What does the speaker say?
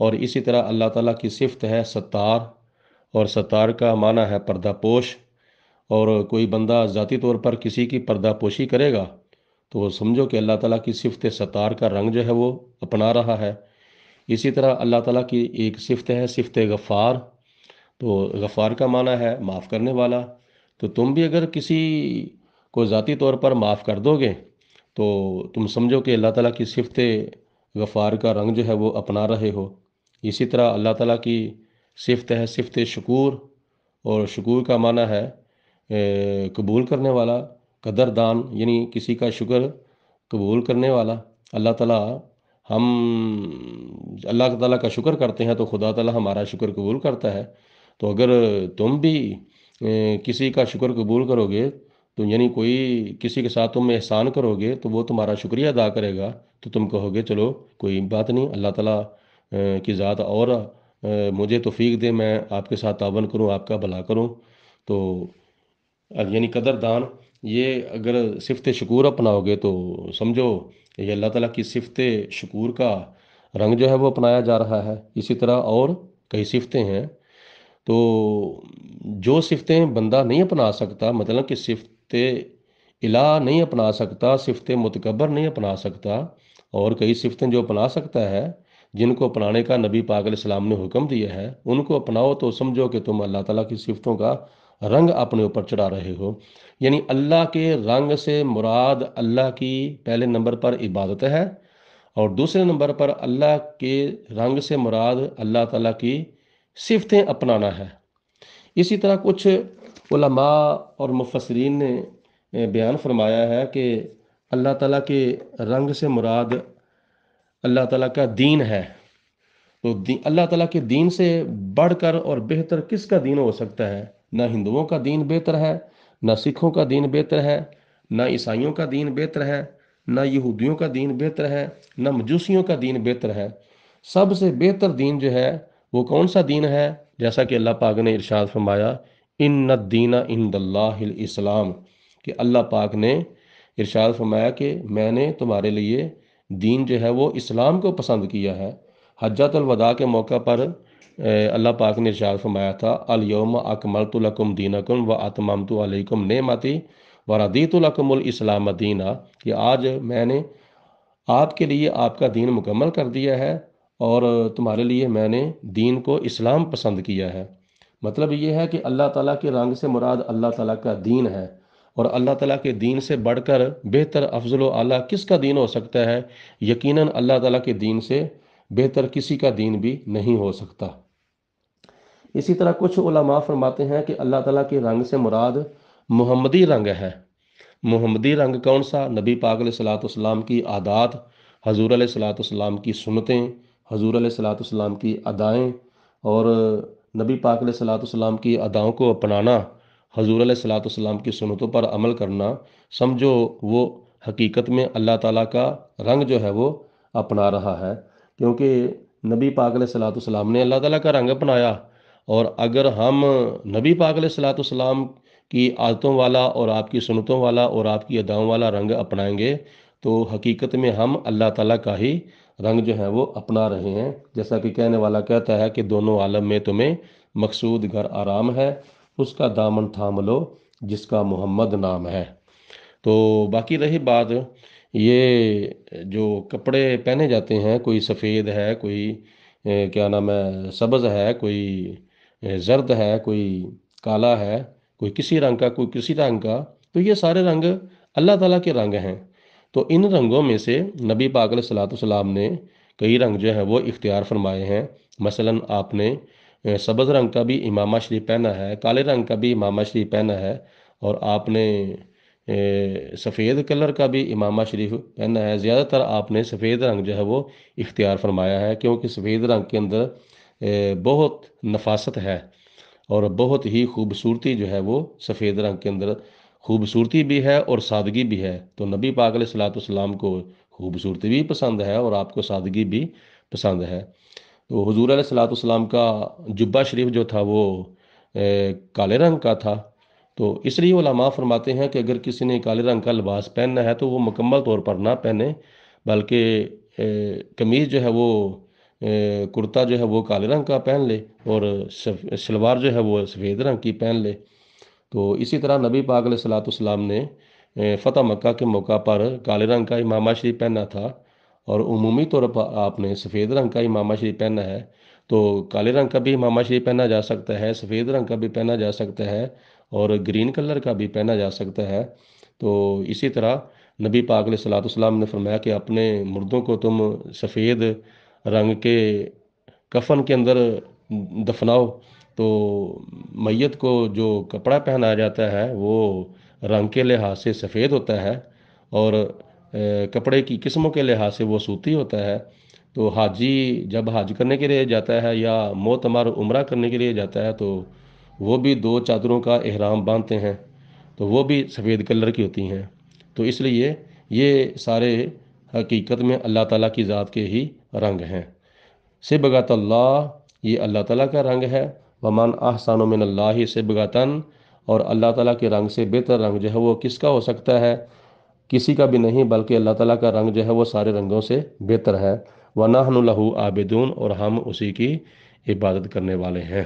اور اسی طرح اللہ تعالیٰ کی صفت ہے ستار، اور ستار کا معنی ہے پردہ پوش۔ اور کوئی بندہ ذاتی طور پر کسی کی پردہ پوشی کرے گا تو وہ سمجھو کہ اللہ تعالیٰ کی صفت ستار کا رنگ جو ہے وہ اپنا رہا ہے۔ اسی طرح اللہ تعالیٰ کی ایک صفت ہے صفت غفار، تو غفار کا معنی ہے معاف کرنے والا۔ تو تم بھی اگر کسی کو ذاتی طور پر معاف کر دو گے تو تم سمجھو کہ اللہ تعالیٰ کی صفت غفار کا رنگ جو ہے وہ اپنا رہے ہو۔ اسی طرح اللہ تعالیٰ کی صفت ہے صفت شکور، اور شکور کا معنی ہے قبول کرنے والا، قدردان، یعنی کسی کا شکر قبول کرنے والا۔ اللہ تعالیٰ ہم اللہ تعالیٰ کا شکر کرتے ہیں تو خدا تعالیٰ ہمارا شکر قبول کرتا ہے۔ تو اگر تم بھی کسی کا شکر قبول کرو گے تو یعنی کوئی کسی کے ساتھ تم احسان کرو گے تو وہ تمہارا شکریہ ادا کرے گا، تو تم کہو گے چلو کوئی بات نہیں، اللہ تعالیٰ کی ذات اور مجھے توفیق دے میں آپ کے ساتھ تعاون کروں، آپ کا بھلا کروں۔ تو یعنی قدردان، یہ اگر صفت شکور اپناؤ گے تو سمجھو یہ اللہ تعالیٰ کی صفت شکور کا رنگ جو ہے وہ اپنایا جا رہا ہے۔ اسی طرح اور کئی صفتیں ہیں، تو جو صفتیں بندہ نہیں اپنا سکتا، مطلب کہ صفت الہ نہیں اپنا سکتا، صفت متکبر نہیں اپنا سکتا، اور کئی صفتیں جو اپنا سکتا ہے جن کو اپنانے کا نبی پاک علیہ السلام نے حکم دیا ہے، ان کو اپناؤ تو سمجھو کہ تم اللہ تعالیٰ کی صفتوں کا رنگ اپنے اوپر چڑھا رہے ہو۔ یعنی اللہ کے رنگ سے مراد اللہ کی پہلے نمبر پر عبادت ہے، اور دوسرے نمبر پر اللہ کے رنگ سے مراد اللہ تعالیٰ کی صفتیں اپنانا ہے۔ اسی طرح کچھ علماء اور مفسرین نے بیان فرمایا ہے کہ اللہ تعالیٰ کے رنگ سے مراد اللہ تعالیٰ کا دین ہے۔ تو اللہ تعالیٰ کے دین سے بڑھ کر اور بہتر کس کا دین ہو سکتا ہے؟ نہ ہندوؤں کا دین بہتر ہے، نہ سکھوں کا دین بہتر ہے، نہ عیسائیوں کا دین بہتر ہے، نہ یہودیوں کا دین بہتر ہے، نہ مجوسیوں کا دین بہتر ہے۔ سب سے بہتر دین جو ہے وہ کون سا دین ہے؟ جیسا کہ اللہ پاک نے ارشاد فرمایا ان الدین عند اللہ الاسلام، کہ اللہ پاک نے ارشاد فرمایا کہ میں نے تمہارے لیے دین جو ہے وہ اسلام کو پسند کیا ہے۔ حجۃ الوداع کے موقع پر اللہ پاک نے ارشاد فرمایا تھا الیوم اکملت لکم دینکم واتممت علیکم نعمتی ورضیت لکم الاسلام دینا، کہ آج میں نے آپ کے لیے آپ کا دین مکمل کر دیا ہے اور تمہارے لیے میں نے دین کو اسلام پسند کیا ہے۔ مطلب یہ ہے کہ اللہ تعالیٰ کے رنگ سے مراد اللہ تعالیٰ کا دین ہے، اور اللہ تعالیٰ کے دین سے بڑھ کر بہتر افضل و اعلیٰ کس کا دین ہو سکتا ہے؟ یقیناً اللہ تعالیٰ کے دین سے بہتر کسی کا دین بھی نہیں ہو سکتا۔ اسی طرح کچھ علماء فرماتے ہیں کہ اللہ تعالیٰ کے رنگ سے مراد محمدی رنگ ہے۔ محمدی رنگ کون سا؟ نبی پاک علیہ الصلوۃ والسلام کی عادات، حضور علیہ الصلوۃ والسلام کی سنتیں، حضور علیہ الصلوۃ والسلام کی ادائیں، اور نبی پاک علیہ الصلوۃ والسلام کی اداؤں کو اپنانا، حضور علیہ الصلوۃ والسلام کی سنتوں پر عمل کرنا، سمجھو وہ حقیقت میں اللہ تعالیٰ کا رنگ جو ہے وہ اپنا رہا ہے، کیونکہ نبی پاک علیہ الصلوۃ والسلام نے اللہ تعالیٰ کا رنگ اپنایا۔ اور اگر ہم نبی پاک علیہ الصلوۃ والسلام کی عادتوں والا اور آپ کی سنتوں والا اور آپ کی اداؤں والا رنگ اپنائیں گے تو حقیقت میں ہم اللہ تعالیٰ کا ہی رنگ جو ہے وہ اپنا رہے ہیں، جیسا کہ کہنے والا کہتا ہے کہ دونوں عالم میں تمہیں مقصود گھر آرام ہے، اس کا دامن تھام لو جس کا محمد نام ہے۔ تو باقی رہی بات یہ جو کپڑے پہنے جاتے ہیں، کوئی سفید ہے، کوئی کیا نام ہے سبز ہے، کوئی زرد ہے، کوئی کالا ہے، کوئی کسی رنگ کا، کوئی کسی رنگ کا، تو یہ سارے رنگ اللہ تعالیٰ کے رنگ ہیں۔ تو ان رنگوں میں سے نبی پاک علیہ الصلوۃ والسلام نے کئی رنگ جو ہیں وہ اختیار فرمائے ہیں۔ مثلاً آپ نے سبز رنگ کا بھی امامہ شریف پہنا ہے، کالے رنگ کا بھی امامہ شریف پہنا ہے، اور آپ نے سفید کلر کا بھی امامہ شریف پہنا ہے۔ زیادہ تر آپ نے سفید رنگ جو ہے وہ اختیار فرمایا ہے، کیونکہ سفید رنگ کے اندر بہت نفاست ہے اور بہت ہی خوبصورتی جو ہے وہ سفید رنگ کے اندر خوبصورتی بھی ہے اور سادگی بھی ہے۔ تو نبی پاک علیہ الصلوۃ والسلام کو خوبصورتی بھی پسند ہے اور آپ کو سادگی بھی پسند ہے۔ تو حضور علیہ الصلوۃ والسلام کا جبہ شریف جو تھا وہ کالے رنگ کا تھا۔ تو اس لیے علماء فرماتے ہیں کہ اگر کسی نے کالے رنگ کا لباس پہننا ہے تو وہ مکمل طور پر نہ پہنے، بلکہ قمیض جو ہے وہ کرتا جو ہے وہ کالے رنگ کا پہن لے اور شلوار جو ہے وہ سفید رنگ کی پہن لے۔ تو اسی طرح نبی پاک علیہ الصلوۃ والسلام نے فتح مکہ کے موقع پر کالے رنگ کا امامہ شریف پہنا تھا، اور عمومی طور پر آپ نے سفید رنگ کا امامہ شریف پہنا ہے۔ تو کالے رنگ کا بھی امامہ شریف پہنا جا سکتا ہے، سفید رنگ کا بھی پہنا جا سکتا ہے، اور گرین کلر کا بھی پہنا جا سکتا ہے۔ تو اسی طرح نبی پاک علیہ الصلوۃ والسلام نے فرمایا کہ اپنے مردوں کو تم سفید رنگ کے کفن کے اندر دفناؤ۔ تو میت کو جو کپڑا پہنایا جاتا ہے وہ رنگ کے لحاظ سے سفید ہوتا ہے، اور کپڑے کی قسموں کے لحاظ سے وہ سوتی ہوتا ہے۔ تو حاجی جب حج کرنے کے لیے جاتا ہے یا معتمر عمرہ کرنے کے لیے جاتا ہے تو وہ بھی دو چادروں کا احرام باندھتے ہیں، تو وہ بھی سفید کلر کی ہوتی ہیں۔ تو اس لیے یہ سارے حقیقت میں اللہ تعالیٰ کی ذات کے ہی رنگ ہیں۔ صبغۃ اللہ، یہ اللہ تعالیٰ کا رنگ ہے۔ ومن احسن من اللہ صبغۃً، اور اللہ تعالیٰ کے رنگ سے بہتر رنگ جو ہے وہ کس کا ہو سکتا ہے؟ کسی کا بھی نہیں، بلکہ اللہ تعالیٰ کا رنگ جو ہے وہ سارے رنگوں سے بہتر ہے۔ وَنَحْنُ لَهُ عَابِدُونَ، اور ہم اسی کی عبادت کرنے والے ہیں۔